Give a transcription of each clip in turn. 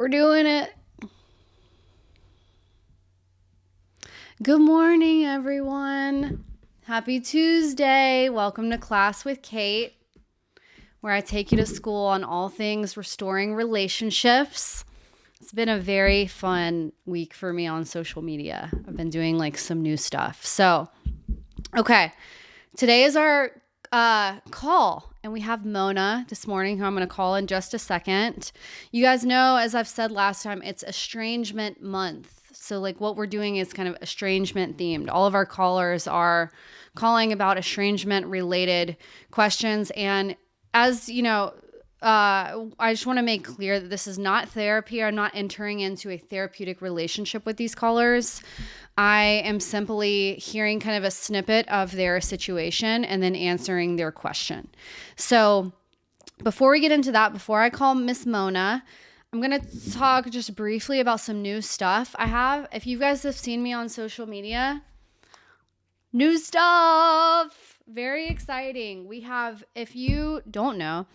We're doing it. Good morning, everyone. Happy Tuesday. Welcome to Class with Kate, where I take you to school on all things restoring relationships. It's been a very fun week for me on social media. I've been doing like some new stuff. So, okay. Today is our call, and we have Mona this morning, who I'm going to call in just a second. You guys know, as I've said last time, it's estrangement month. So like what we're doing is kind of estrangement themed. All of our callers are calling about estrangement related questions. And as you know, I just want to make clear that this is not therapy. I'm not entering into a therapeutic relationship with these callers. I am simply hearing kind of a snippet of their situation and then answering their question. So before we get into that, before I call Miss Mona, I'm going to talk just briefly about some new stuff I have. If you guys have seen me on social media, new stuff, very exciting. We have, if you don't know,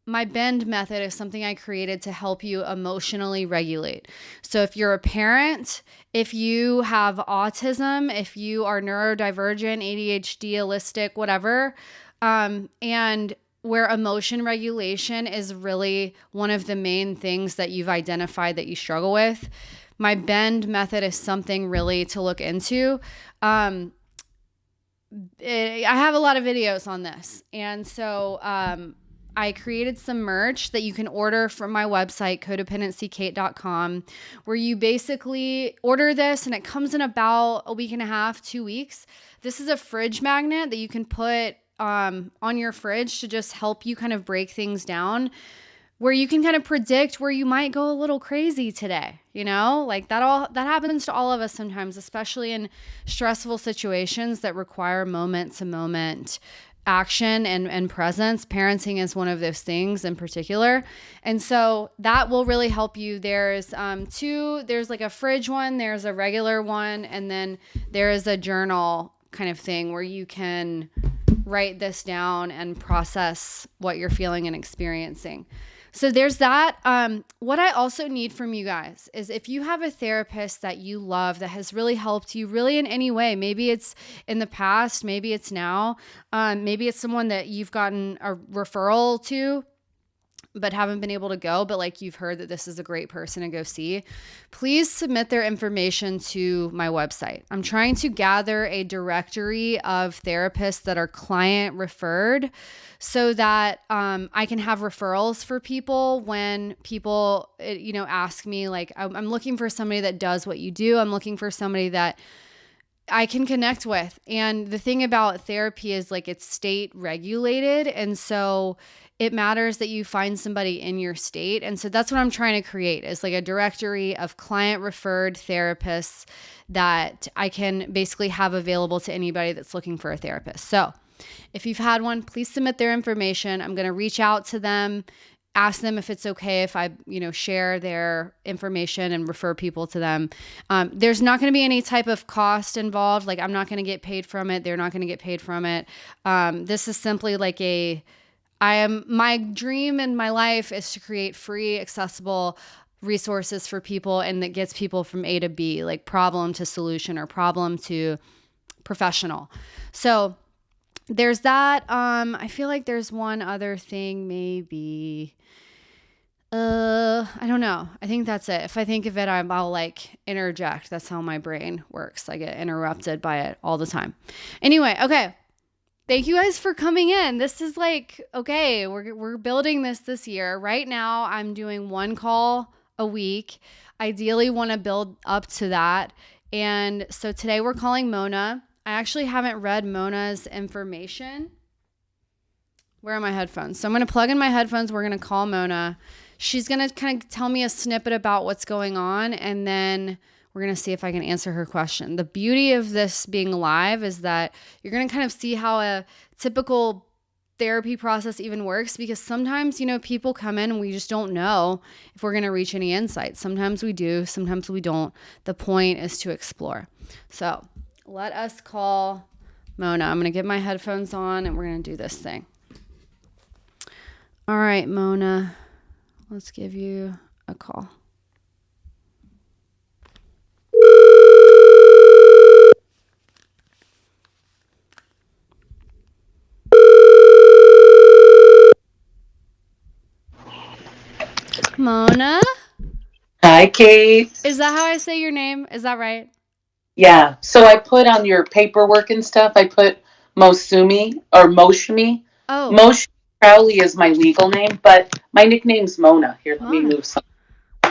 my BEND method is something I created to help you emotionally regulate. So if you're a parent, if you have autism, if you are neurodivergent, ADHD, allistic, whatever, and where emotion regulation is really one of the main things that you've identified that you struggle with, my BEND method is something really to look into. I have a lot of videos on this. And so I created some merch that you can order from my website, codependencykate.com, where you basically order this and it comes in about a week and a half, 2 weeks. This is a fridge magnet that you can put on your fridge to just help you kind of break things down, where you can kind of predict where you might go a little crazy today. You know, like that happens to all of us sometimes, especially in stressful situations that require moment to moment action and presence. Parenting is one of those things in particular. And so that will really help you. There's there's like a fridge one, there's a regular one, and then there is a journal kind of thing where you can write this down and process what you're feeling and experiencing. So there's that. What I also need from you guys is, if you have a therapist that you love that has really helped you really in any way, maybe it's in the past, maybe it's now, maybe it's someone that you've gotten a referral to but haven't been able to go, but like you've heard that this is a great person to go see, please submit their information to my website. I'm trying to gather a directory of therapists that are client referred so that I can have referrals for people when people, ask me, like, I'm looking for somebody that does what you do. I'm looking for somebody that I can connect with. And the thing about therapy is, like, it's state regulated. And so it matters that you find somebody in your state. And so that's what I'm trying to create, is like a directory of client referred therapists that I can basically have available to anybody that's looking for a therapist. So if you've had one, please submit their information. I'm going to reach out to them, ask them if it's okay if I, share their information and refer people to them. There's not going to be any type of cost involved. Like, I'm not going to get paid from it. They're not going to get paid from it. This is simply like my dream in my life is to create free, accessible resources for people, and that gets people from A to B, like problem to solution or problem to professional. So there's that. I feel like there's one other thing, maybe. I don't know. I think that's it. If I think of it, I'll like interject. That's how my brain works. I get interrupted by it all the time. Anyway, okay. Thank you guys for coming in. This is like, okay, we're building this year. Right now, I'm doing one call a week. Ideally, want to build up to that. And so today we're calling Mona. I actually haven't read Mona's information. Where are my headphones? So I'm going to plug in my headphones. We're going to call Mona. She's going to kind of tell me a snippet about what's going on, and then we're going to see if I can answer her question. The beauty of this being live is that you're going to kind of see how a typical therapy process even works, because sometimes, people come in and we just don't know if we're going to reach any insights. Sometimes we do, sometimes we don't. The point is to explore. So let us call Mona. I'm going to get my headphones on and we're going to do this thing. All right, Mona, let's give you a call. Mona? Hi, Kate. Is that how I say your name? Is that right? Yeah, so I put on your paperwork and stuff, I put Mosumi or Moshmi. Oh, Moshmi Crowley is my legal name, but my nickname's Mona. Here, let me Mona. move some.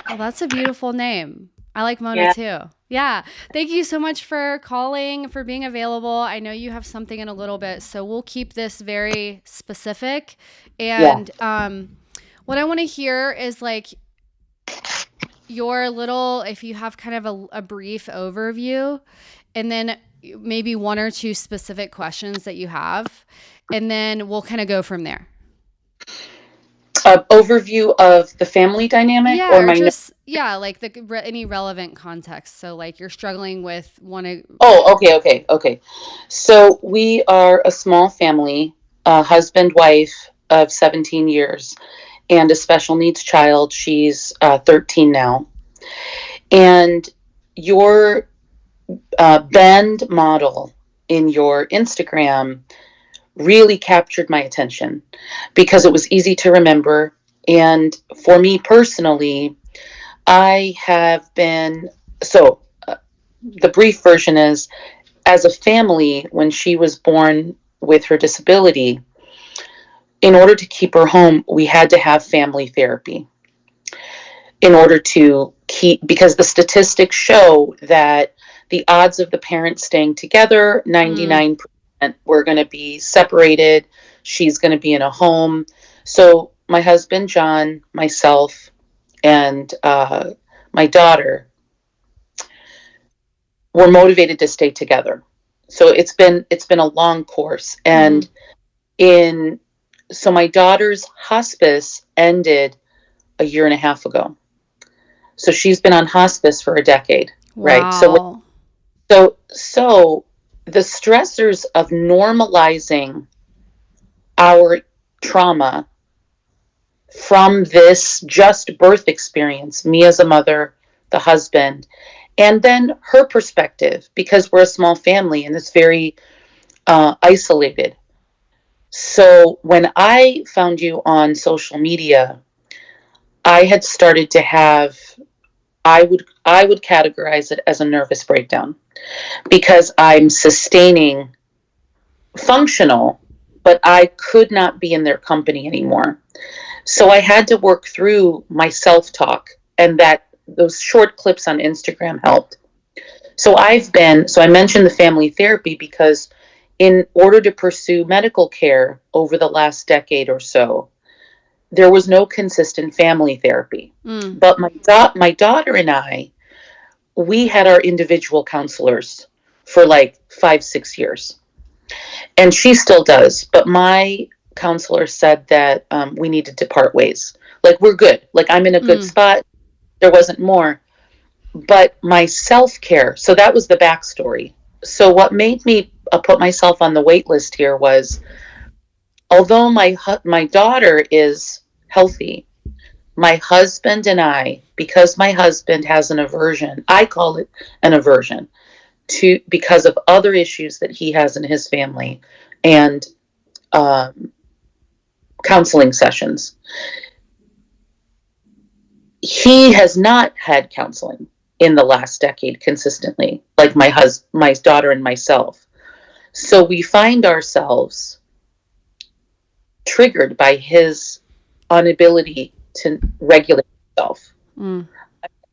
Well, that's a beautiful name. I like Mona Yeah, too. Yeah. Thank you so much for calling, for being available. I know you have something in a little bit, so we'll keep this very specific. yeah. And what I want to hear is like your little, if you have kind of a brief overview, and then maybe one or two specific questions that you have, and then we'll kind of go from there. Overview of the family dynamic Yeah, or or my. just yeah, like any relevant context. So like you're struggling with one of Oh, okay. So we are a small family, husband, wife of 17 years, and a special needs child. She's 13 now. And your bend model in your Instagram really captured my attention because it was easy to remember. And for me personally, I have been so. The brief version is as a family, when she was born with her disability, in order to keep her home, we had to have family therapy in order to keep, because the statistics show that the odds of the parents staying together, mm, 99% were going to be separated. She's going to be in a home. So my husband, John, myself, and my daughter were motivated to stay together. So it's been a long course. mm, And in so my daughter's hospice ended a year and a half ago. So she's been on hospice for a decade, right? wow. So the stressors of normalizing our trauma from this just birth experience, me as a mother, the husband, and then her perspective, because we're a small family and it's very isolated. So when I found you on social media, I had started to have I would categorize it as a nervous breakdown because I'm sustaining functional, but I could not be in their company anymore. So I had to work through my self-talk, and that those short clips on Instagram helped. So I mentioned the family therapy because in order to pursue medical care over the last decade or so, there was no consistent family therapy. Mm, But my daughter and I, we had our individual counselors for like 5, 6 years, and she still does. But my counselor said that we needed to part ways. Like we're good. Like I'm in a good mm, spot. There wasn't more. But my self care. So that was the backstory. So what made me put myself on the wait list here was, although my daughter is healthy, my husband and I, because my husband has an aversion, I call it an aversion to because of other issues that he has in his family and um, counseling sessions. He has not had counseling in the last decade consistently, like my daughter and myself. So we find ourselves triggered by his inability to regulate himself. mm,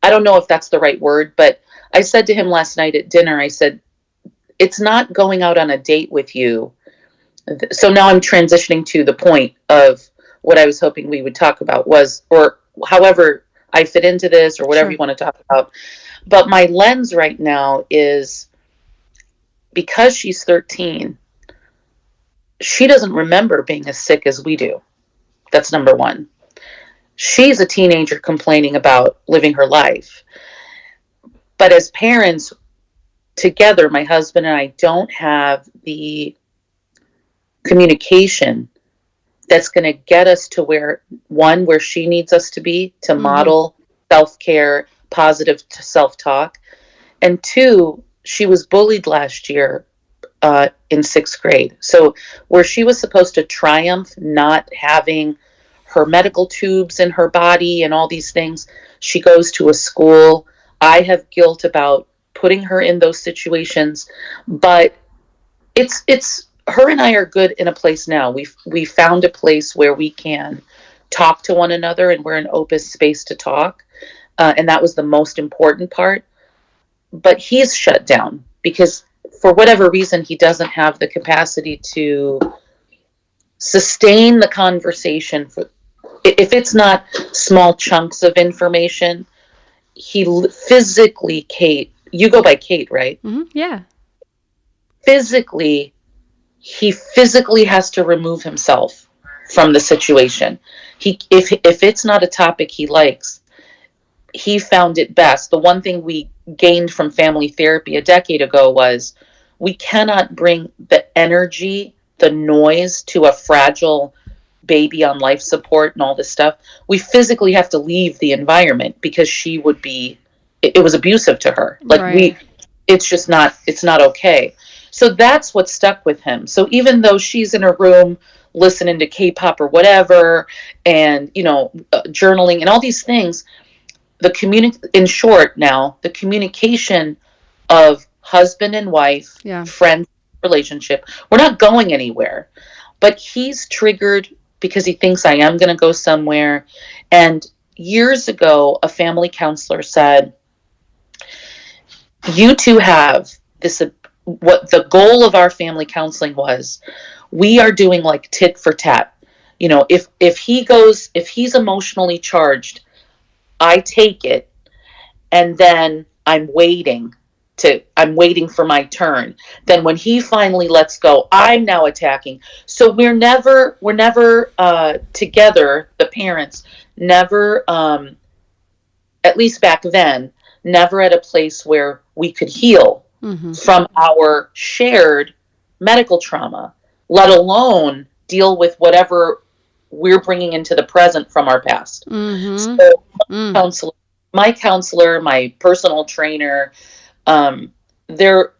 I don't know if that's the right word, but I said to him last night at dinner, I said, it's not going out on a date with you. So now I'm transitioning to the point of what I was hoping we would talk about was, or however I fit into this, or whatever you sure. want to talk about. But my lens right now is because she's 13, she doesn't remember being as sick as we do. That's number one. She's a teenager complaining about living her life. But as parents, together, my husband and I don't have the communication that's going to get us to where she needs us to be to Mm-hmm. model self-care, positive self-talk. And two, she was bullied last year in 6th grade. So where she was supposed to triumph not having her medical tubes in her body and all these things. She goes to a school. I have guilt about putting her in those situations, but it's her and I are good in a place now. We found a place where we can talk to one another, and we're an open space to talk. And that was the most important part. But he's shut down because for whatever reason, he doesn't have the capacity to sustain the conversation. If it's not small chunks of information, he physically, Kate, you go by Kate, right? Mm-hmm. Yeah. He physically has to remove himself from the situation. If it's not a topic he likes, he found it best. The one thing we gained from family therapy a decade ago was we cannot bring the energy, the noise to a fragile baby on life support and all this stuff. We physically have to leave the environment because she would be, it was abusive to her. Like right. it's not okay. So that's what stuck with him. So even though she's in her room listening to K-pop or whatever, and, journaling and all these things, in short now, the communication of husband and wife, friend relationship, we're not going anywhere. But he's triggered because he thinks I am going to go somewhere. And years ago, a family counselor said, you two have this, what the goal of our family counseling was, we are doing like tit for tat. If he's emotionally charged, I take it, and then I'm waiting for my turn. Then when he finally lets go, I'm now attacking. So we're never together, the parents, never, at least back then, never at a place where we could heal from our shared medical trauma, let alone deal with whatever we're bringing into the present from our past. So my counselor, my personal trainer, there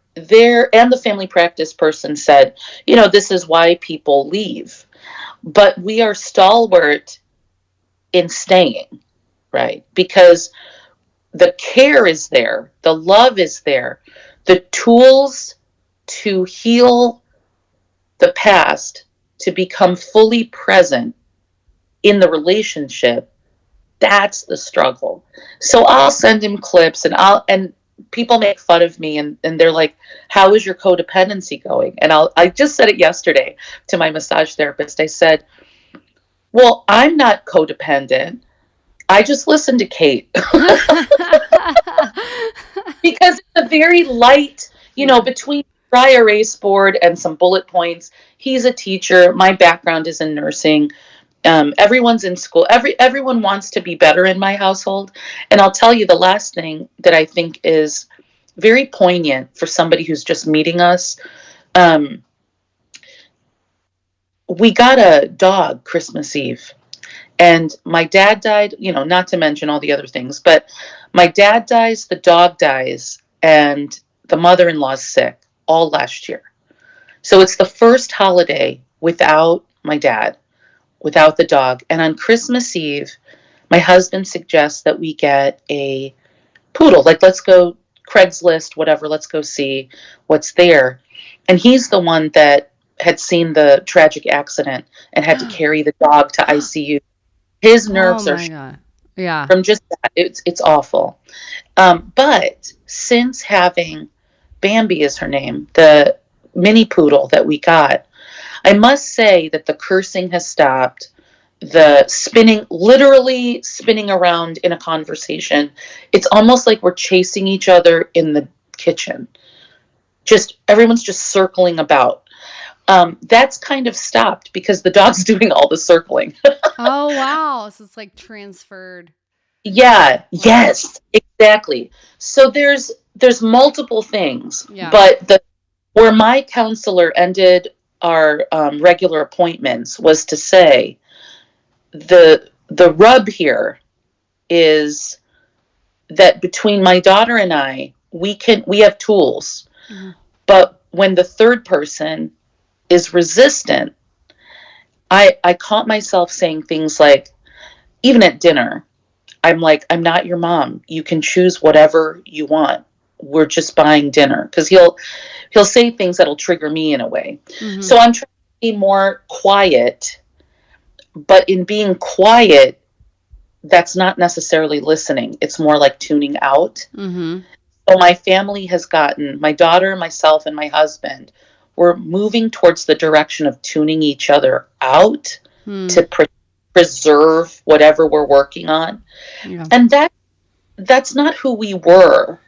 and the family practice person said, this is why people leave. But we are stalwart in staying, right? Because the care is there, the love is there, the tools to heal the past, to become fully present in the relationship. That's the struggle. So I'll send him clips, and people make fun of me, and they're like, how is your codependency going? And I just said it yesterday to my massage therapist. I said, well, I'm not codependent. I just listen to Kate. Because it's a very light, between dry erase board and some bullet points. He's a teacher. My background is in nursing. Everyone's in school. Everyone wants to be better in my household. And I'll tell you the last thing that I think is very poignant for somebody who's just meeting us. We got a dog Christmas Eve, and my dad died, not to mention all the other things, but my dad dies, the dog dies, and the mother-in-law's sick all last year. So it's the first holiday without my dad, without the dog. And on Christmas Eve, my husband suggests that we get a poodle. Like, let's go Craigslist, whatever. Let's go see what's there. And he's the one that had seen the tragic accident and had to carry the dog to ICU. His nerves are from just that. It's awful. But since having Bambi is her name, the mini poodle that we got, I must say that the cursing has stopped, the literally spinning around in a conversation. It's almost like we're chasing each other in the kitchen. Everyone's just circling about. That's kind of stopped because the dog's doing all the circling. Oh, wow. So it's like transferred. Yeah. Wow. Yes, exactly. So there's multiple things, but where my counselor ended our regular appointments was to say the rub here is that between my daughter and I, we have tools, but when the third person is resistant, I caught myself saying things like, even at dinner, I'm like, I'm not your mom. You can choose whatever you want. We're just buying dinner. Because he'll say things that'll trigger me in a way. Mm-hmm. So I'm trying to be more quiet, but in being quiet, that's not necessarily listening. It's more like tuning out. Mm-hmm. So my family has gotten, my daughter, myself, and my husband, we're moving towards the direction of tuning each other out Mm. to preserve whatever we're working on. Yeah. And that's not who we were.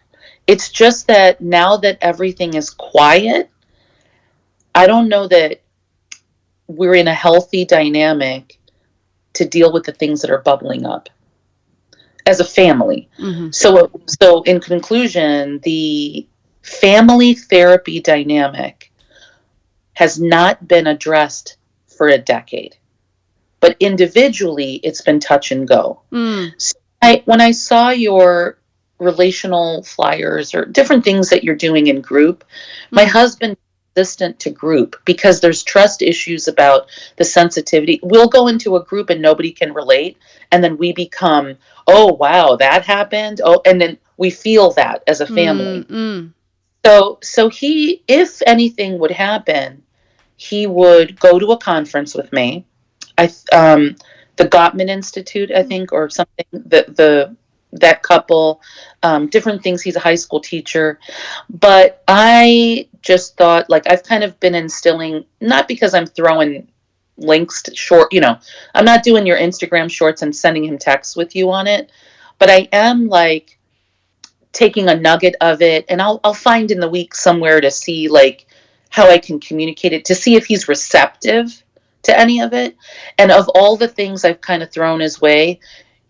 It's just that now that everything is quiet, I don't know that we're in a healthy dynamic to deal with the things that are bubbling up as a family. Mm-hmm. So in conclusion, the family therapy dynamic has not been addressed for a decade. But individually, it's been touch and go. Mm. So when I saw your relational flyers or different things that you're doing in group, my husband resistant to group because there's trust issues about the sensitivity. We'll go into a group and nobody can relate, and then we become, oh wow, that happened. Oh, and then we feel that as a family. Mm. So he, if anything would happen, he would go to a conference with me. The Gottman Institute, I think, or something. That couple, different things. He's a high school teacher, but I just thought, like, I've kind of been instilling, not because I'm throwing links to short, I'm not doing your Instagram shorts and sending him texts with you on it, but I am like taking a nugget of it, and I'll find in the week somewhere to see like how I can communicate it to see if he's receptive to any of it. And of all the things I've kind of thrown his way,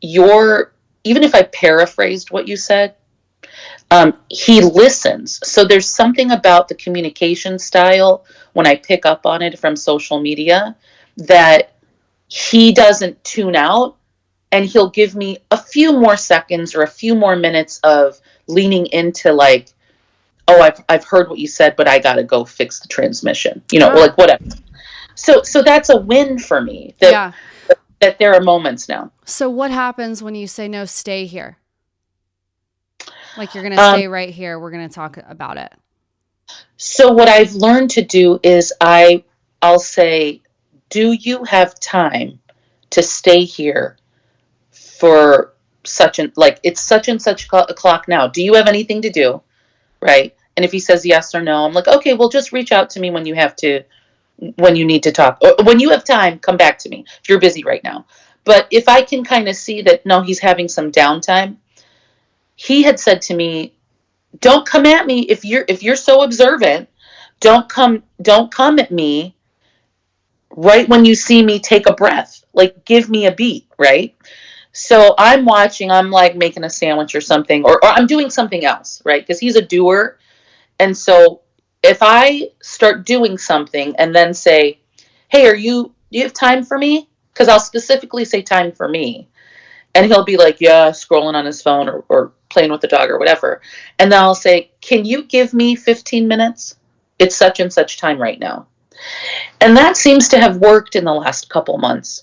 even if I paraphrased what you said, he listens. So there's something about the communication style when I pick up on it from social media that he doesn't tune out, and he'll give me a few more seconds or a few more minutes of leaning into like, oh, I've heard what you said, but I got to go fix the transmission, like whatever. So that's a win for me that there are moments now. So what happens when you say, no, stay here? Like, you're going to stay right here. We're going to talk about it. So what I've learned to do is I'll say, do you have time to stay here for it's such and such o'clock now? Do you have anything to do? Right. And if he says yes or no, I'm like, okay, well, just reach out to me when you need to talk, or when you have time, come back to me if you're busy right now. But if I can kind of see that, no, he's having some downtime. He had said to me, don't come at me if you're so observant. Don't come at me right when you see me take a breath. Like, give me a beat, right? So I'm watching, I'm like making a sandwich or something, or I'm doing something else, right? Because he's a doer. And so if I start doing something and then say, hey, do you have time for me? Because I'll specifically say time for me. And he'll be like, yeah, scrolling on his phone or playing with the dog or whatever. And then I'll say, can you give me 15 minutes? It's such and such time right now. And that seems to have worked in the last couple months.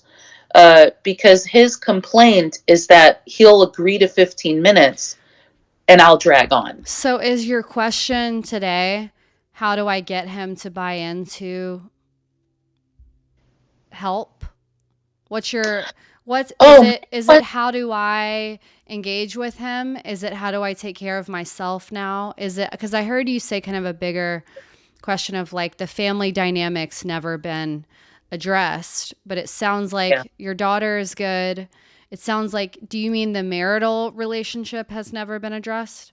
Because his complaint is that he'll agree to 15 minutes and I'll drag on. So is your question today, how do I get him to buy into help? Is it how do I engage with him? Is it how do I take care of myself now? Is it, because I heard you say kind of a bigger question of like the family dynamics never been addressed, but it sounds like your daughter is good. It sounds like, do you mean the marital relationship has never been addressed?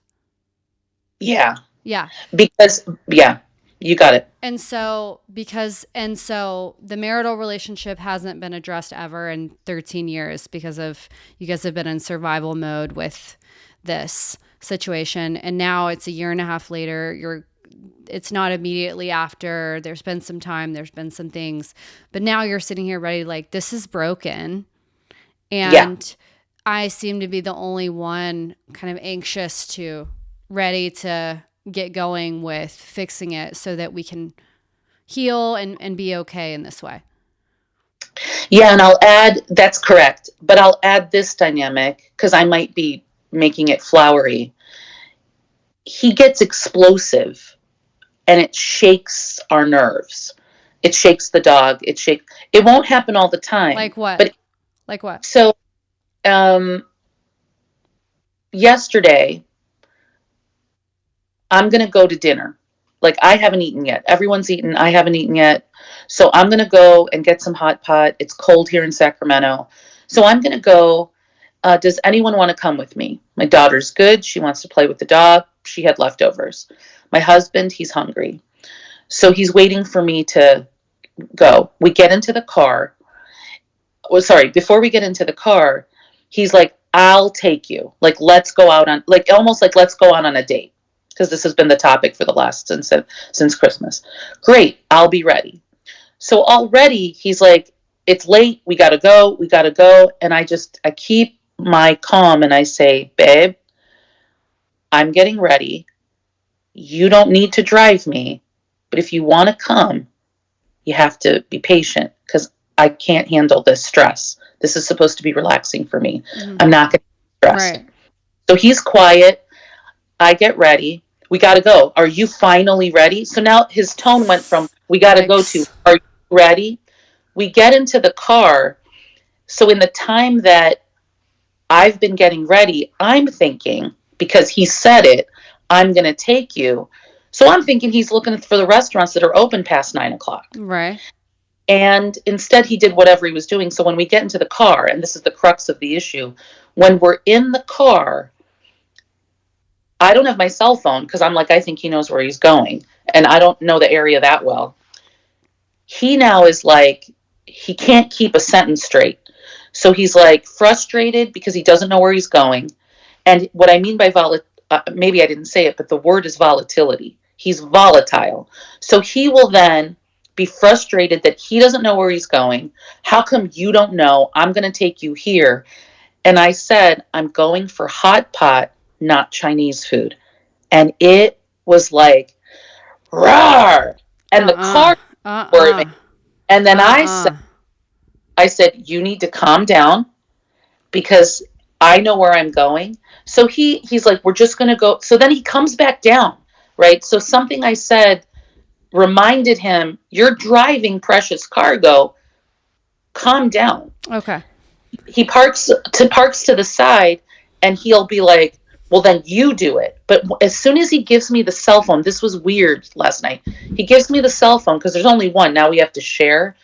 Yeah. Yeah. Because, you got it. And so the marital relationship hasn't been addressed ever in 13 years because of you guys have been in survival mode with this situation. And now it's a year and a half later, it's not immediately after. There's been some time, there's been some things, but now you're sitting here ready, like, this is broken. And I seem to be the only one kind of anxious ready to get going with fixing it so that we can heal and be okay in this way. Yeah, and I'll add, that's correct, but I'll add this dynamic because I might be making it flowery. He gets explosive and it shakes our nerves. It shakes the dog. It won't happen all the time. Like what? But Like what? so yesterday, I'm going to go to dinner. Like, I haven't eaten yet. Everyone's eaten. I haven't eaten yet. So I'm going to go and get some hot pot. It's cold here in Sacramento. So I'm going to go. Does anyone want to come with me? My daughter's good. She wants to play with the dog. She had leftovers. My husband, he's hungry. So he's waiting for me to go. We get into the car. Well, sorry, before we get into the car, he's like, I'll take you. Like, let's go out on, like, almost like, let's go out on a date. Because this has been the topic for the last, since Christmas. Great, I'll be ready. So already he's like, it's late, we gotta go. And I keep my calm and I say, babe, I'm getting ready. You don't need to drive me, but if you want to come, you have to be patient because I can't handle this stress. This is supposed to be relaxing for me. Mm-hmm. I'm not going to be stressed. Right. So he's quiet. I get ready. We got to go. Are you finally ready? So now his tone went from, we got to go to, are you ready? We get into the car. So in the time that I've been getting ready, I'm thinking, because he said it, I'm going to take you. So I'm thinking he's looking for the restaurants that are open past 9:00. Right. And instead he did whatever he was doing. So when we get into the car, and this is the crux of the issue, when we're in the car, I don't have my cell phone because I'm like, I think he knows where he's going. And I don't know the area that well. He now is like, he can't keep a sentence straight. So he's like frustrated because he doesn't know where he's going. And what I mean by maybe I didn't say it, but the word is volatility. He's volatile. So he will then be frustrated that he doesn't know where he's going. How come you don't know? I'm going to take you here. And I said, I'm going for hot pot, not Chinese food. And it was like, rawr. And the car swerving. And then I said, you need to calm down because I know where I'm going. So he's like, we're just going to go. So then he comes back down, right? So something I said reminded him, you're driving precious cargo. Calm down. Okay. He parks to the side and he'll be like, well, then you do it. But as soon as he gives me the cell phone, this was weird last night. He gives me the cell phone because there's only one. Now we have to share.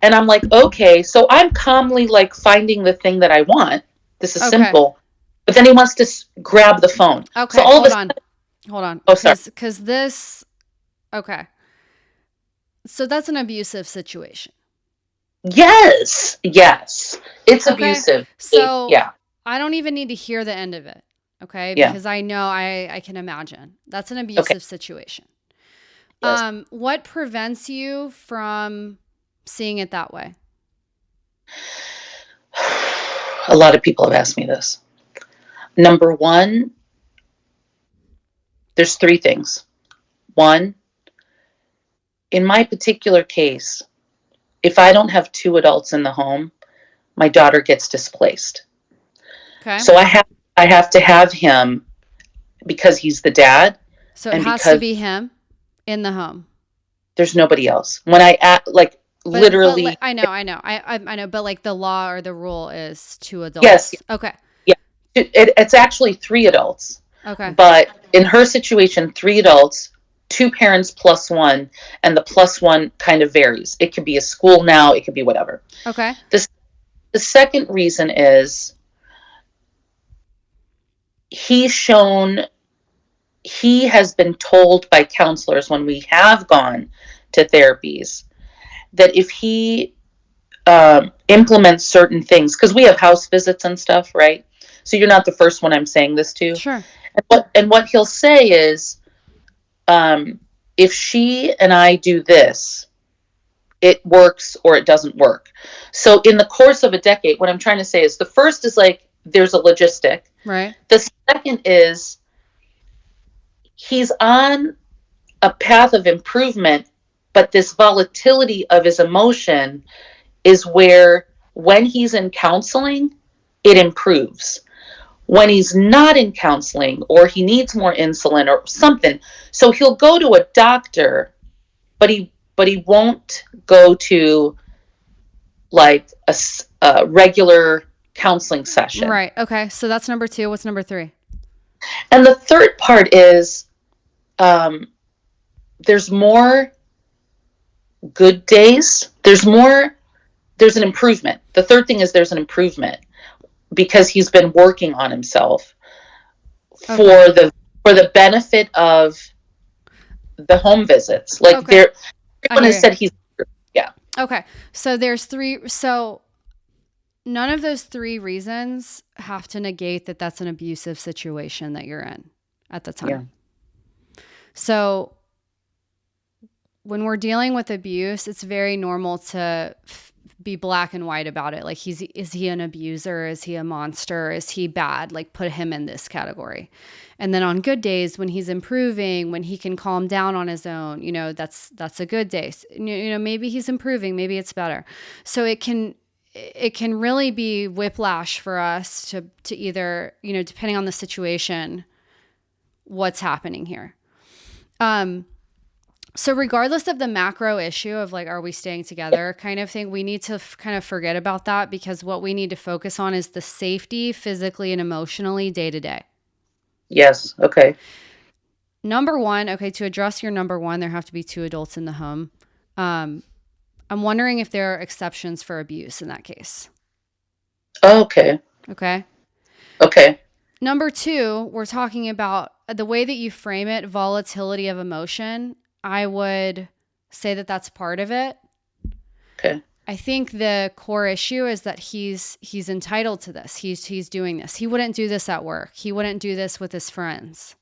And I'm like, okay. So I'm calmly like finding the thing that I want. This is simple. But then he wants to grab the phone. Okay, so hold on. Oh, sorry. Because this, okay. So that's an abusive situation. Yes. It's abusive. So yeah. I don't even need to hear the end of it. Okay. Yeah. Because I know I can imagine. That's an abusive situation. Yes. What prevents you from seeing it that way? A lot of people have asked me this. Number one, there's three things. One, in my particular case, if I don't have two adults in the home, my daughter gets displaced. Okay. So I have to have him because he's the dad. So it has to be him in the home. There's nobody else. When I literally. But I know. But like the law or the rule is two adults. Yes. Okay. Yeah. It's actually three adults. Okay. But in her situation, three adults, two parents plus one, and the plus one kind of varies. It could be a school now. It could be whatever. Okay. The second reason is he has been told by counselors when we have gone to therapies that if he implements certain things, because we have house visits and stuff, right? So you're not the first one I'm saying this to. Sure. And what he'll say is, if she and I do this, it works or it doesn't work. So in the course of a decade, what I'm trying to say is the first is like, there's a logistic. Right. The second is he's on a path of improvement, but this volatility of his emotion is where when he's in counseling, it improves. When he's not in counseling or he needs more insulin or something, so he'll go to a doctor, but he won't go to like a regular counseling session. Right. Okay. So that's number 2. What's number 3? And the third part is there's more good days. There's an improvement. The third thing is there's an improvement because he's been working on himself for the benefit of the home visits. Like everyone has said he's Okay. So there's 3. So none of those 3 reasons have to negate that that's an abusive situation that you're in at the time. Yeah. So when we're dealing with abuse, it's very normal to be black and white about it. Like, is he an abuser? Is he a monster? Is he bad? Like, put him in this category. And then on good days, when he's improving, when he can calm down on his own, that's a good day. Maybe he's improving, maybe it's better. So it can really be whiplash for us to either, depending on the situation, what's happening here. So regardless of the macro issue of like, are we staying together kind of thing, we need to kind of forget about that, because what we need to focus on is the safety physically and emotionally day to day. Yes. Okay. Number 1, okay, to address your number 1, there have to be 2 adults in the home. I'm wondering if there are exceptions for abuse in that case. Okay. Okay. Okay. Number 2, we're talking about the way that you frame it, volatility of emotion. I would say that that's part of it. Okay. I think the core issue is that he's entitled to this. He's doing this. He wouldn't do this at work. He wouldn't do this with his friends.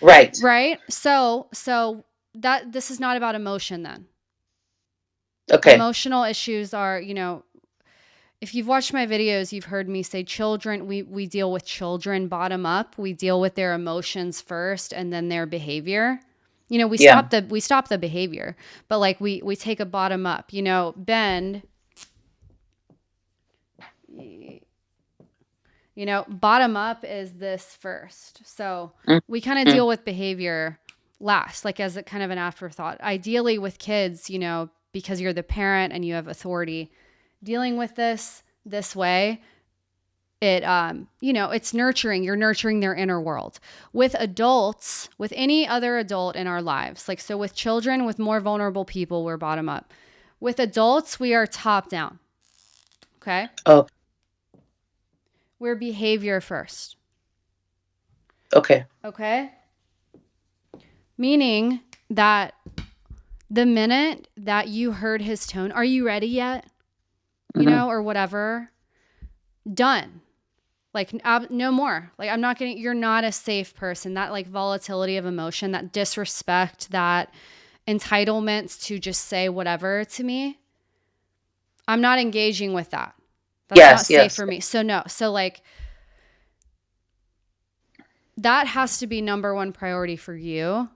Right. Right? So that this is not about emotion then. Okay. Emotional issues are, if you've watched my videos, you've heard me say children, we deal with children bottom up. We deal with their emotions first and then their behavior. We stop the behavior, but like we take a bottom up. Ben, bottom up is this first. So we kind of deal with behavior last, like as a kind of an afterthought. Ideally with kids, because you're the parent and you have authority, dealing with this way, it's nurturing. You're nurturing their inner world. With adults, with any other adult in our lives, like, so with children, with more vulnerable people, we're bottom up. With adults, we are top down. Okay. Oh. We're behavior first. Okay. Okay. Meaning that the minute that you heard his tone, are you ready yet? Or whatever, done. Like, no more. Like, you're not a safe person. That like volatility of emotion, that disrespect, that entitlement to just say whatever to me, I'm not engaging with that. That's not safe for me. So no. So like, that has to be number 1 priority for you,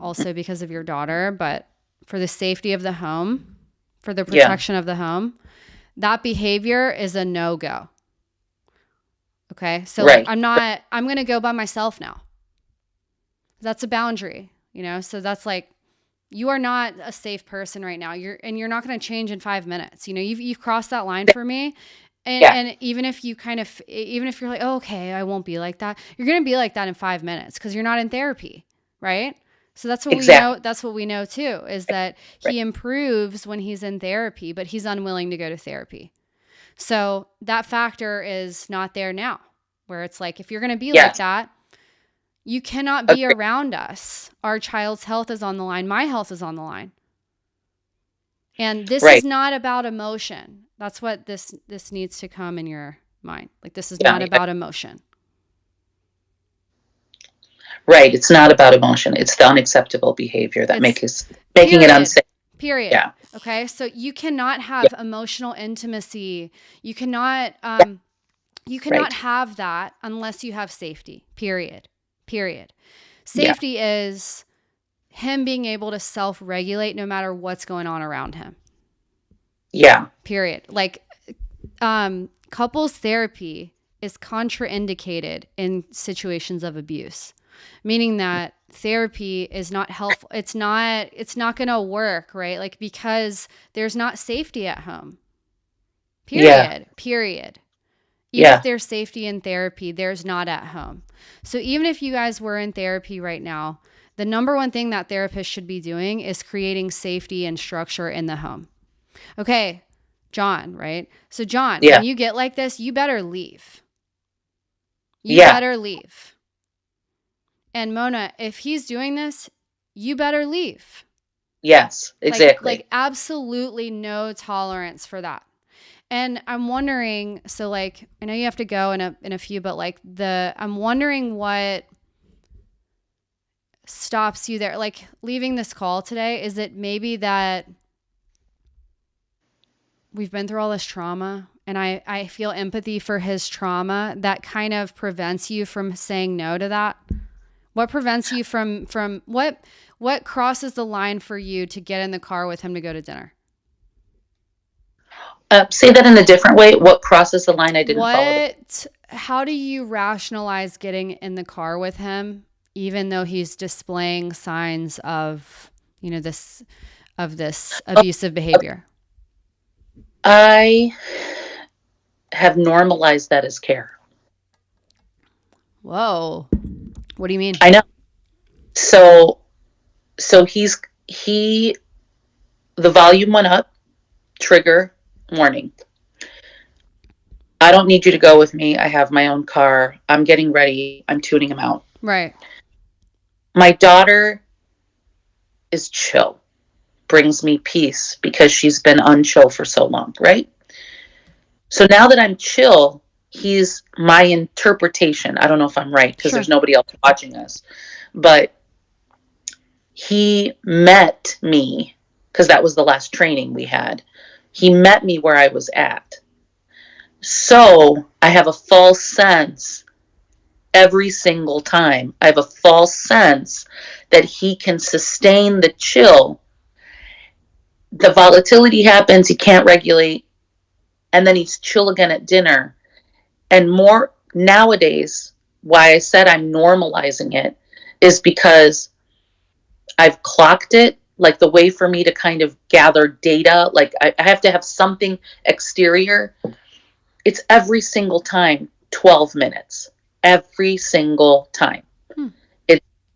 also because of your daughter, but for the safety of the home, for the protection of the home, that behavior is a no-go. Okay. So like, I'm going to go by myself now. That's a boundary, so that's like, you are not a safe person right now. You're not going to change in 5 minutes. You've crossed that line for me. And even if you're like, oh, okay, I won't be like that. You're going to be like that in 5 minutes because you're not in therapy. Right. So that's what we know. That's what we know too, is that he improves when he's in therapy, but he's unwilling to go to therapy. So that factor is not there now, where it's like, if you're going to be like that, you cannot be around us. Our child's health is on the line. My health is on the line. And this is not about emotion. That's what this needs to come in your mind. Like, this is not about emotion. Right. It's not about emotion. It's the unacceptable behavior that making it unsafe. Period. Yeah. Okay. So you cannot have emotional intimacy. You cannot have that unless you have safety. Period. Safety is him being able to self-regulate no matter what's going on around him. Yeah. Period. Like, couples therapy is contraindicated in situations of abuse, meaning that therapy is not helpful. It's not going to work, right? Like, because there's not safety at home. Yeah. Period. Even if Yeah. there's safety in therapy, there's not at home. So even if you guys were in therapy right now, the number one thing that therapists should be doing is creating safety and structure in the home. Okay, John, right? So John, Yeah. when you get like this, you better leave. You Yeah. better leave. And Mona, if he's doing this, you better leave. Yes, exactly. Like absolutely no tolerance for that. And I'm wondering, so like I know you have to go in a few, but like I'm wondering what stops you there, like leaving this call today. Is it maybe that we've been through all this trauma and I feel empathy for his trauma that kind of prevents you from saying no to that? What prevents you from what crosses the line for you to get in the car with him to go to dinner? Say that in a different way. What crosses the line? I didn't follow. How do you rationalize getting in the car with him, even though he's displaying signs of, this abusive behavior? I have normalized that as care. Whoa. What do you mean? I know. So the volume went up, trigger, warning. I don't need you to go with me. I have my own car. I'm getting ready. I'm tuning him out. Right. My daughter is chill, brings me peace because she's been unchill for so long, right? So now that I'm chill, he's my interpretation. I don't know if I'm right because there's nobody else watching us, but he met me because that was the last training we had. He met me where I was at. So I have a false sense every single time. I have a false sense that he can sustain the chill. The volatility happens, he can't regulate, and then he's chill again at dinner. And more nowadays, why I said I'm normalizing it is because I've clocked it. Like the way for me to kind of gather data, like I have to have something exterior. It's every single time 12 minutes. Every single time.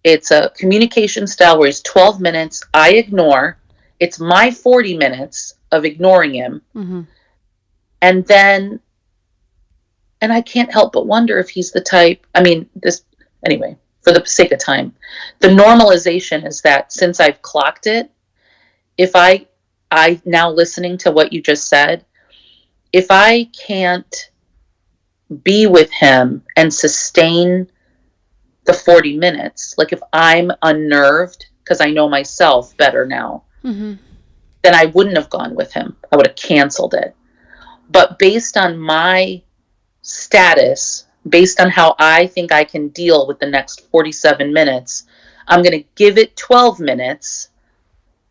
It's a communication style where it's 12 minutes. I ignore. It's my 40 minutes of ignoring him. Mm-hmm. And I can't help but wonder if he's the type, anyway, for the sake of time, the normalization is that since I've clocked it, if I now listening to what you just said, if I can't be with him and sustain the 40 minutes, like if I'm unnerved because I know myself better now, mm-hmm. then I wouldn't have gone with him. I would have canceled it. But based on my status, based on how I think I can deal with the next 47 minutes, I'm going to give it 12 minutes.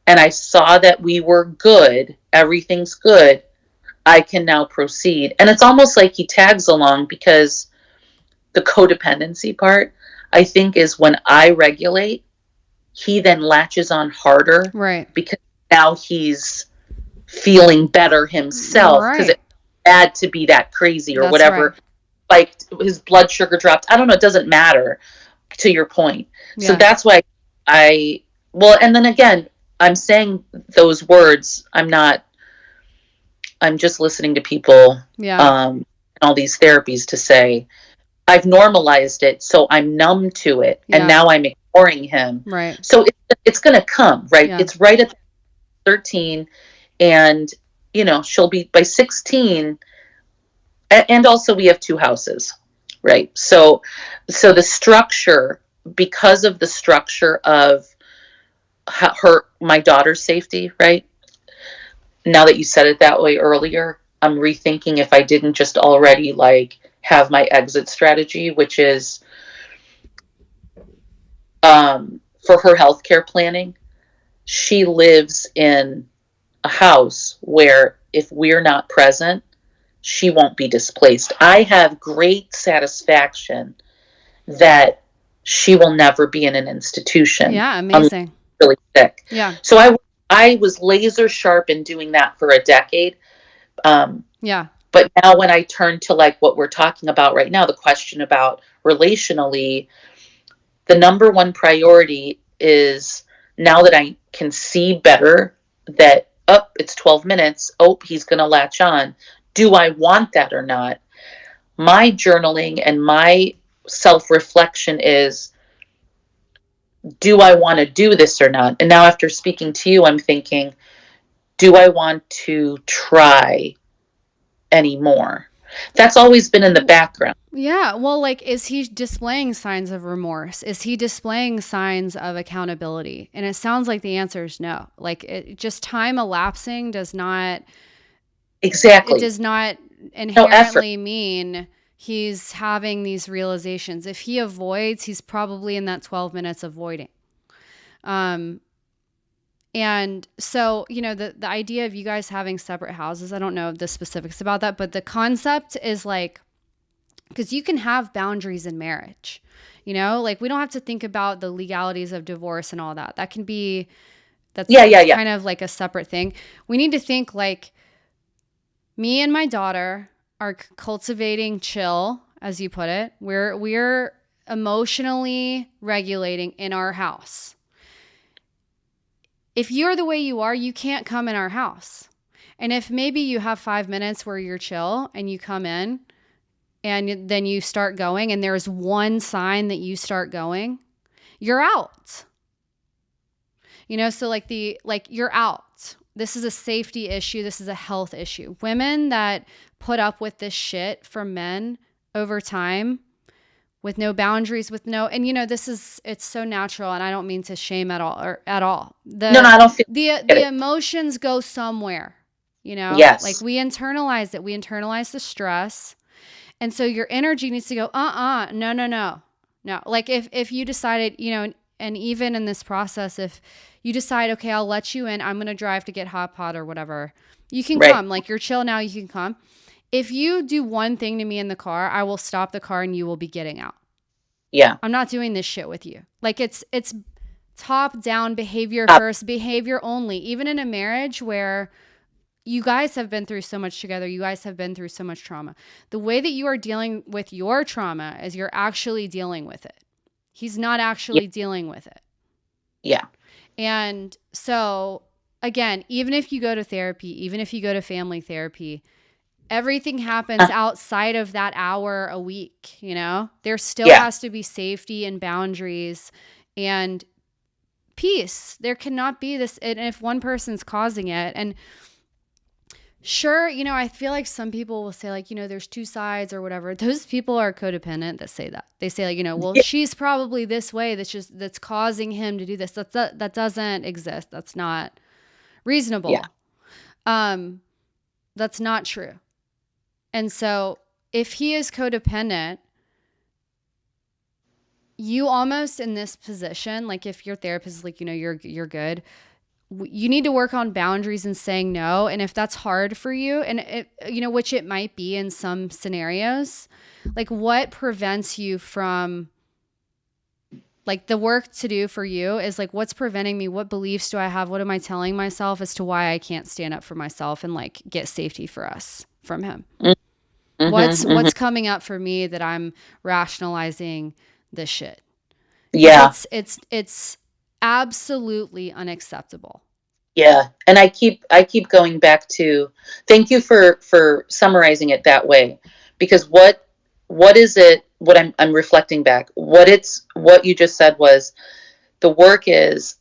And I saw that we were good. Everything's good. I can now proceed. And it's almost like he tags along because the codependency part, I think, is when I regulate, he then latches on harder. Right. Because now he's feeling better himself because it's bad to be that crazy or That's whatever. Right. Like his blood sugar dropped. I don't know. It doesn't matter, to your point. Yeah. So that's why and then again, I'm saying those words. I'm just listening to people, all these therapies to say, I've normalized it, so I'm numb to it, and now I'm ignoring him. Right. So it's going to come, right? Yeah. It's right at 13, and, she'll be by 16, and also we have 2 houses, right? So the structure, because of the structure of my daughter's safety, right? Now that you said it that way earlier, I'm rethinking if I didn't just already have my exit strategy, which is for her healthcare planning. She lives in a house where if we're not present, she won't be displaced. I have great satisfaction that she will never be in an institution. Yeah, amazing. Really sick. Yeah. So I was laser sharp in doing that for a decade. Yeah. But now when I turn to like what we're talking about right now, the question about relationally, the number one priority is, now that I can see better that, oh, it's 12 minutes. Oh, he's going to latch on. Do I want that or not? My journaling and my self-reflection is, do I want to do this or not? And now after speaking to you, I'm thinking, do I want to try anymore? That's always been in the background. Yeah. Well, like, is he displaying signs of remorse? Is he displaying signs of accountability? And it sounds like the answer is no. Like, just time elapsing does not. Exactly. It does not inherently mean he's having these realizations. If he avoids, he's probably in that 12 minutes avoiding. And so, the idea of you guys having separate houses, I don't know the specifics about that, but the concept is like, because you can have boundaries in marriage, like we don't have to think about the legalities of divorce and all that. That can be, that's kind of like a separate thing. We need to think like, me and my daughter are cultivating chill, as you put it. We're emotionally regulating in our house. If you're the way you are, you can't come in our house. And if maybe you have 5 minutes where you're chill and you come in and then you start going and there's one sign that you start going, you're out. So you're out. This is a safety issue. This is a health issue. Women that put up with this shit from men over time with no boundaries, it's so natural, and I don't mean to shame at all. No, I don't feel the emotions go somewhere, Yes. Like we internalize it. We internalize the stress. And so your energy needs to go, no. Like if you decided, and even in this process, if you decide, okay, I'll let you in, I'm going to drive to get hot pot or whatever, you can come. Like you're chill now, you can come. If you do one thing to me in the car, I will stop the car and you will be getting out. Yeah. I'm not doing this shit with you. Like it's top down behavior first, behavior only. Even in a marriage where you guys have been through so much together, you guys have been through so much trauma. The way that you are dealing with your trauma is you're actually dealing with it. He's not actually dealing with it. Yeah. And so, again, even if you go to therapy, even if you go to family therapy, everything happens outside of that hour a week, There still has to be safety and boundaries and peace. There cannot be this, and if one person's causing it, and sure, I feel like some people will say like, there's two sides or whatever. Those people are codependent that say that. They say like, well, she's probably this way. That's causing him to do this. That doesn't exist. That's not reasonable. Yeah. That's not true. And so if he is codependent, you almost in this position, like if your therapist is like, you're good, you need to work on boundaries and saying no. And if that's hard for you, and it, which it might be in some scenarios, like what prevents you from, like the work to do for you is like, what's preventing me? What beliefs do I have? What am I telling myself as to why I can't stand up for myself and like get safety for us from him? Mm-hmm, what's coming up for me that I'm rationalizing this shit? Yeah. It's absolutely unacceptable. Yeah. And I keep going back to, thank you for summarizing it that way, because what is it, what I'm reflecting back, what you just said was the work is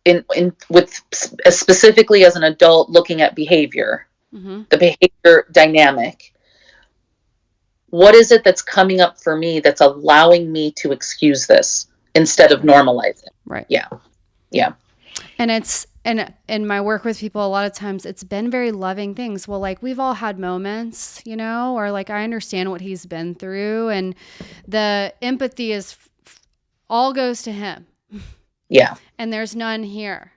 in with specifically as an adult looking at behavior, the behavior dynamic. What is it that's coming up for me that's allowing me to excuse this instead of normalize it? Right. Yeah. Yeah. And it's, and in my work with people, a lot of times it's been very loving things. Well, like we've all had moments, or like I understand what he's been through, and the empathy is all goes to him. Yeah. And there's none here.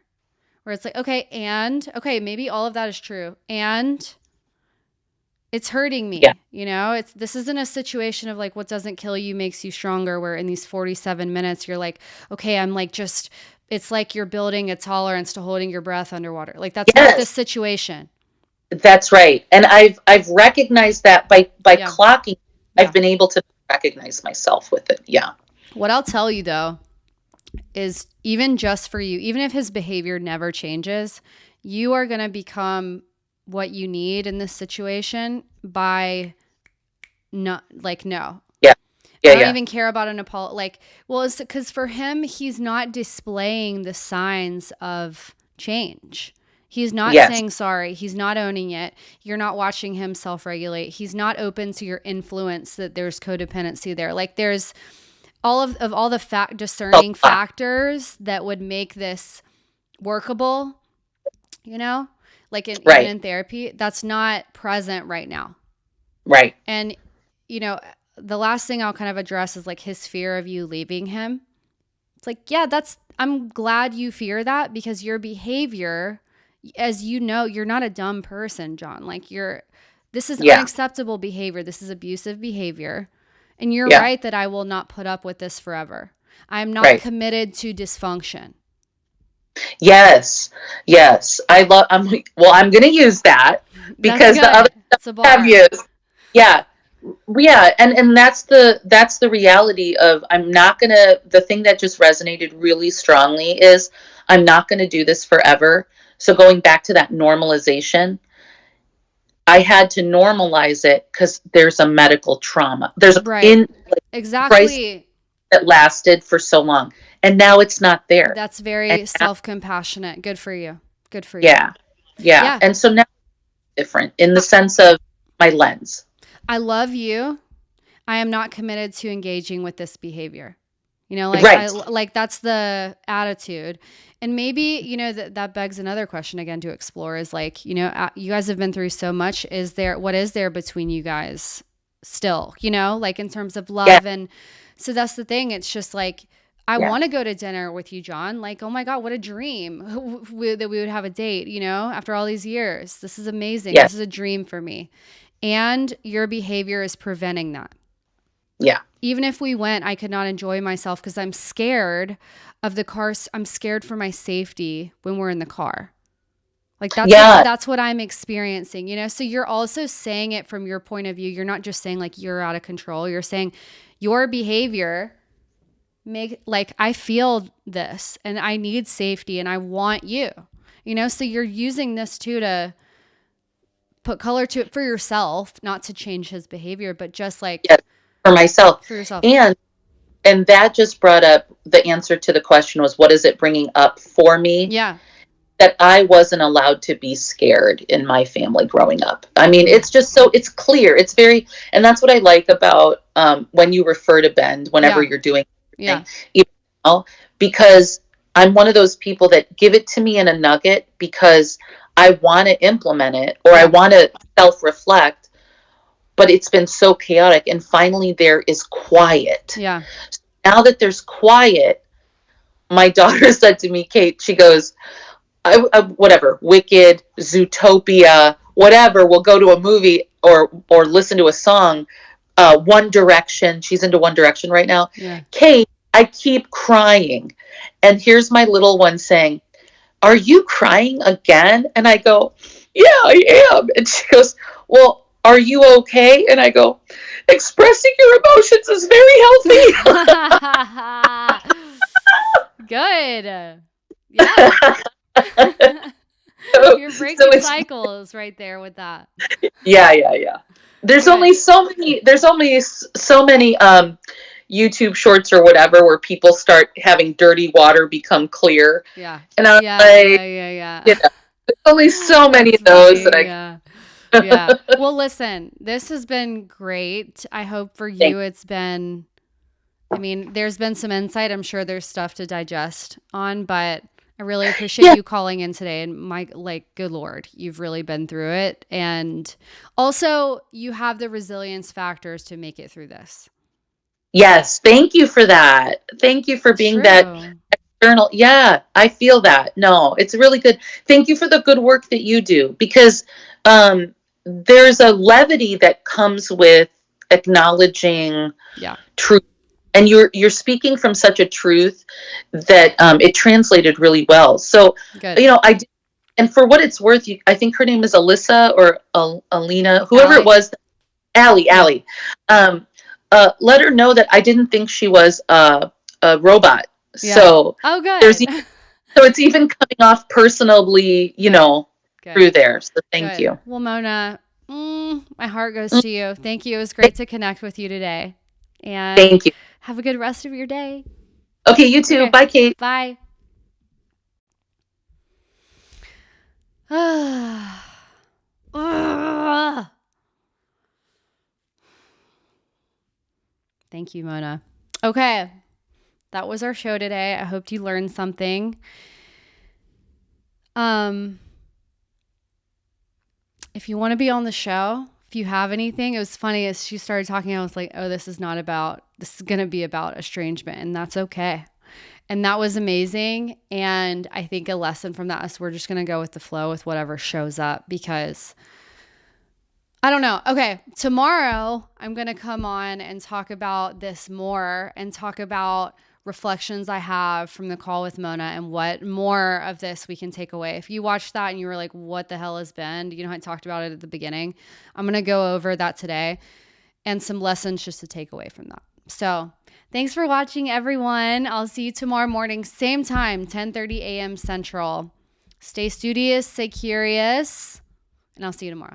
where it's like, okay, maybe all of that is true. And it's hurting Yeah. me, this isn't a situation of like what doesn't kill you makes you stronger, where in these 47 minutes you're like, okay, I'm like, just, it's like you're building a tolerance to holding your breath underwater. Like that's not this Yes, situation. that's right. And I've recognized that by Yeah. clocking, Yeah. I've been able to recognize myself with it. Yeah. What I'll tell you though is, even just for you, even if his behavior never changes, you are going to become what you need in this situation by not like, no, Yeah. I Yeah. don't Yeah. even care about an apology. Like, well, it's because for him, he's not displaying the signs of change. He's not Yes. saying sorry. He's not owning it. You're not watching him self-regulate. He's not open to your influence, that there's codependency there. Like there's all of all the discerning factors that would make this workable, like even Right. in therapy, that's not present right now. Right. And, the last thing I'll kind of address is like his fear of you leaving him. It's like, yeah, I'm glad you fear that, because your behavior, as you know, you're not a dumb person, John. Like this is Yeah. unacceptable behavior. This is abusive behavior. And you're Yeah. right that I will not put up with this forever. I'm not Right. committed to dysfunction. Yes. Yes. I'm going to use that, because That's the other good. It's a I have bar. used. Yeah. Yeah. And that's the reality of, the thing that just resonated really strongly is, I'm not going to do this forever. So going back to that normalization, I had to normalize it because there's a medical trauma. There's Right. in crisis Exactly. that lasted for so long, and now it's not there. That's And very now, self-compassionate. Good for you. Good for you. yeah, yeah, Yeah. and so now it's different in the sense of my lens. I love you. I am not committed to engaging with this behavior. Right. Like that's the attitude. And maybe, that begs another question again to explore, is like, you guys have been through so much. What is there between you guys still, like in terms of Yeah. love? And so that's the thing. It's just like, I Yeah. want to go to dinner with you, John. Like, oh my God, what a dream that we would have a date, after all these years. This is amazing. Yeah. This is a dream for me. And your behavior is preventing that. Yeah. Even if we went, I could not enjoy myself because I'm scared of the car. I'm scared for my safety when we're in the car. Like that's what I'm experiencing, So you're also saying it from your point of view. You're not just saying like you're out of control. You're saying your behavior like I feel this and I need safety and I want you, So you're using this too to put color to it for yourself, not to change his behavior, but just like Yes. For myself. for yourself. And that just brought up the answer to the question, was what is it bringing up for me? Yeah. That I wasn't allowed to be scared in my family growing up. I mean, it's just it's clear. It's very, and that's what I like about when you refer to Bend, whenever you're doing Yeah. because I'm one of those people that give it to me in a nugget because I want to implement it, or I want to self-reflect, but it's been so chaotic. And finally there is quiet. Yeah. Now that there's quiet, my daughter said to me, Kate, she goes, whatever, Wicked, Zootopia, whatever, we'll go to a movie or listen to a song. One Direction, she's into One Direction right now. Yeah. Kate, I keep crying. And here's my little one saying, are you crying again? And I go, yeah, I am. And she goes, well, are you okay? And I go, expressing your emotions is very healthy. Good. Yeah. You're breaking cycles right there with that. Yeah. There's only so many YouTube shorts or whatever where people start having dirty water become clear. Yeah. And I'm Yeah. there's only so many of those that yeah. Well, listen, this has been great. I hope for you it's been, there's been some insight. I'm sure there's stuff to digest on, but I really appreciate you calling in today. And good Lord, you've really been through it. And also you have the resilience factors to make it through this. Yes. Thank you for that. Thank you for being that Journal. Yeah, I feel that. No, it's really good. Thank you for the good work that you do, because there's a levity that comes with acknowledging Yeah. truth, and you're speaking from such a truth that it translated really well. So, Good. I did, and for what it's worth, I think her name is Alyssa or Alina, whoever it Allie? was, Allie, Yeah. Allie. Let her know that I didn't think she was a robot. Yeah. So Oh, there's good. so it's even coming off personably, through Good. there. So thank Good. you. Well, Mona, my heart goes to you. Thank you. It was great to connect with you today. And Thank you. have a good rest of your day. Okay, you too. Okay. Bye, Kate. Bye. Thank you, Mona. Okay. That was our show today. I hope you learned something. If you want to be on the show, if you have anything, it was funny as she started talking, I was like, oh, this is going to be about estrangement, and that's okay. And that was amazing. And I think a lesson from that is we're just going to go with the flow with whatever shows up, because I don't know. Okay. Tomorrow I'm going to come on and talk about this more and talk about reflections I have from the call with Mona and what more of this we can take away. If you watched that and you were like, what the hell has been? I talked about it at the beginning. I'm going to go over that today and some lessons just to take away from that. So thanks for watching, everyone. I'll see you tomorrow morning, same time, 10:30 a.m. Central. Stay studious, stay curious, and I'll see you tomorrow.